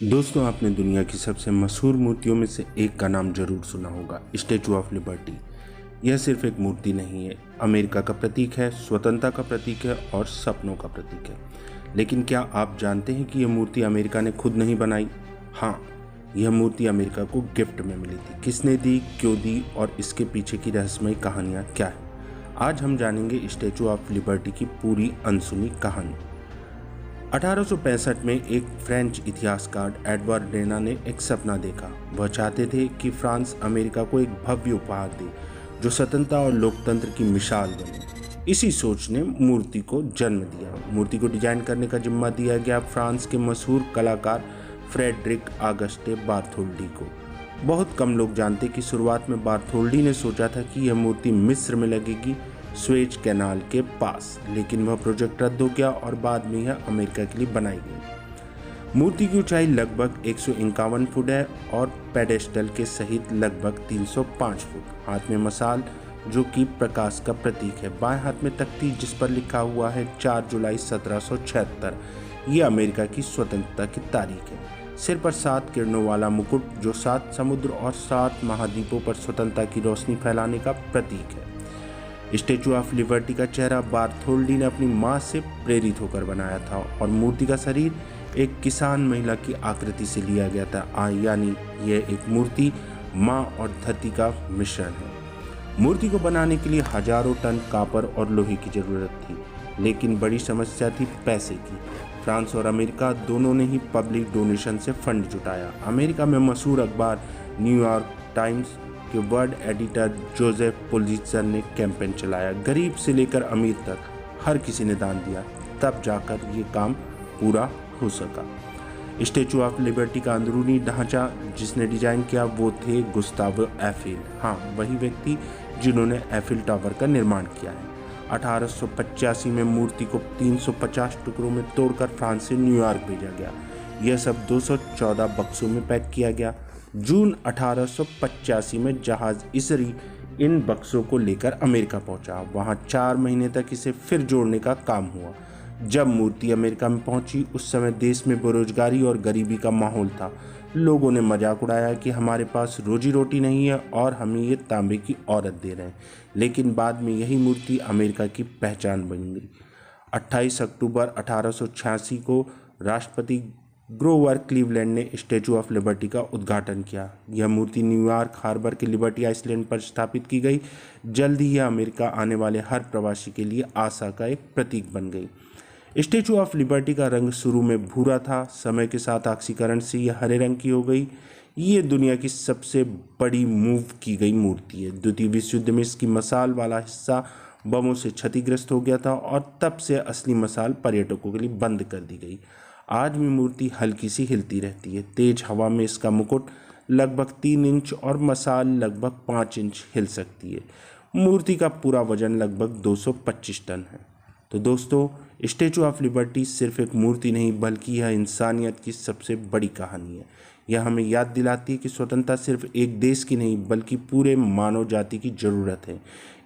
दोस्तों, आपने दुनिया की सबसे मशहूर मूर्तियों में से एक का नाम जरूर सुना होगा, स्टैचू ऑफ लिबर्टी। यह सिर्फ एक मूर्ति नहीं है, अमेरिका का प्रतीक है, स्वतंत्रता का प्रतीक है और सपनों का प्रतीक है। लेकिन क्या आप जानते हैं कि यह मूर्ति अमेरिका ने खुद नहीं बनाई? हाँ, यह मूर्ति अमेरिका को गिफ्ट में मिली थी। किसने दी, क्यों दी और इसके पीछे की रहस्यमयी कहानियाँ क्या है? आज हम जानेंगे स्टैचू ऑफ लिबर्टी की पूरी अनसुनी कहानी। 1865 में एक फ्रेंच इतिहासकार एडवर्ड रेना ने एक सपना देखा। वह चाहते थे कि फ्रांस अमेरिका को एक भव्य उपहार दे जो स्वतंत्रता और लोकतंत्र की मिसाल बने। इसी सोच ने मूर्ति को जन्म दिया। मूर्ति को डिजाइन करने का जिम्मा दिया गया फ्रांस के मशहूर कलाकार फ्रेडरिक ऑगस्टे बार्थोल्डी को। बहुत कम लोग जानते कि शुरुआत में बार्थोल्डी ने सोचा था कि यह मूर्ति मिस्र में लगेगी, स्वेज कैनाल के पास, लेकिन वह प्रोजेक्ट रद्द हो गया और बाद में यह अमेरिका के लिए बनाई गई। मूर्ति की ऊंचाई लगभग 151 फुट है और पेडेस्टल के सहित लगभग 305 फुट। हाथ में मशाल जो कि प्रकाश का प्रतीक है, बाएं हाथ में तख्ती जिस पर लिखा हुआ है 4 जुलाई 1776। यह अमेरिका की स्वतंत्रता की तारीख है। सिर पर 7 किरणों वाला मुकुट जो 7 समुद्र और 7 महाद्वीपों पर स्वतंत्रता की रोशनी फैलाने का प्रतीक है। स्टैचू ऑफ लिबर्टी का चेहरा बार्थोल्डी ने अपनी मां से प्रेरित होकर बनाया था और मूर्ति का शरीर एक किसान महिला की आकृति से लिया गया था, यानी यह एक मूर्ति मां और धरती का मिश्रण है। मूर्ति को बनाने के लिए हजारों टन कॉपर और लोहे की जरूरत थी, लेकिन बड़ी समस्या थी पैसे की। फ्रांस और अमेरिका दोनों ने ही पब्लिक डोनेशन से फंड जुटाया। अमेरिका में मशहूर अखबार न्यूयॉर्क टाइम्स के वर्ल्ड एडिटर जोसेफ पुलित्जर ने कैंपेन चलाया। गरीब से लेकर अमीर तक हर किसी ने दान दिया, तब जाकर ये काम पूरा हो सका। स्टैचू ऑफ लिबर्टी का अंदरूनी ढांचा जिसने डिजाइन किया वो थे गुस्ताव एफिल। हाँ, वही व्यक्ति जिन्होंने एफिल टावर का निर्माण किया है। 1885 में मूर्ति को 350 टुकड़ों में तोड़कर फ्रांस से न्यूयॉर्क भेजा गया। यह सब 214 बक्सों में पैक किया गया। जून 1885 में जहाज इसरी इन बक्सों को लेकर अमेरिका पहुंचा। वहां 4 महीने तक इसे फिर जोड़ने का काम हुआ। जब मूर्ति अमेरिका में पहुंची उस समय देश में बेरोजगारी और गरीबी का माहौल था। लोगों ने मजाक उड़ाया कि हमारे पास रोजी रोटी नहीं है और हमें ये तांबे की औरत दे रहे हैं। लेकिन बाद में यही मूर्ति अमेरिका की पहचान बन गई। 28 अक्टूबर 1886 को राष्ट्रपति ग्रोवर क्लीवलैंड ने स्टैचू ऑफ लिबर्टी का उद्घाटन किया। यह मूर्ति न्यूयॉर्क हार्बर के लिबर्टी आइलैंड पर स्थापित की गई। जल्द ही यह अमेरिका आने वाले हर प्रवासी के लिए आशा का एक प्रतीक बन गई। स्टैचू ऑफ लिबर्टी का रंग शुरू में भूरा था, समय के साथ ऑक्सीकरण से यह हरे रंग की हो गई। ये दुनिया की सबसे बड़ी मूव की गई मूर्ति है। द्वितीय विश्व युद्ध में इसकी मशाल वाला हिस्सा बमों से क्षतिग्रस्त हो गया था और तब से असली मशाल पर्यटकों के लिए बंद कर दी गई। आज भी मूर्ति हल्की सी हिलती रहती है। तेज हवा में इसका मुकुट लगभग 3 इंच और मशाल लगभग 5 इंच हिल सकती है। मूर्ति का पूरा वजन लगभग 225 टन है। तो दोस्तों, स्टैचू ऑफ लिबर्टी सिर्फ एक मूर्ति नहीं बल्कि यह इंसानियत की सबसे बड़ी कहानी है। यह हमें याद दिलाती है कि स्वतंत्रता सिर्फ एक देश की नहीं बल्कि पूरे मानव जाति की जरूरत है।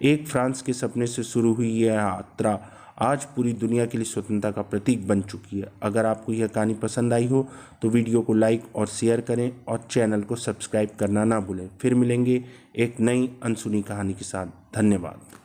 एक फ्रांस के सपने से शुरू हुई यह यात्रा आज पूरी दुनिया के लिए स्वतंत्रता का प्रतीक बन चुकी है। अगर आपको यह कहानी पसंद आई हो तो वीडियो को लाइक और शेयर करें और चैनल को सब्सक्राइब करना ना भूलें। फिर मिलेंगे एक नई अनसुनी कहानी के साथ। धन्यवाद।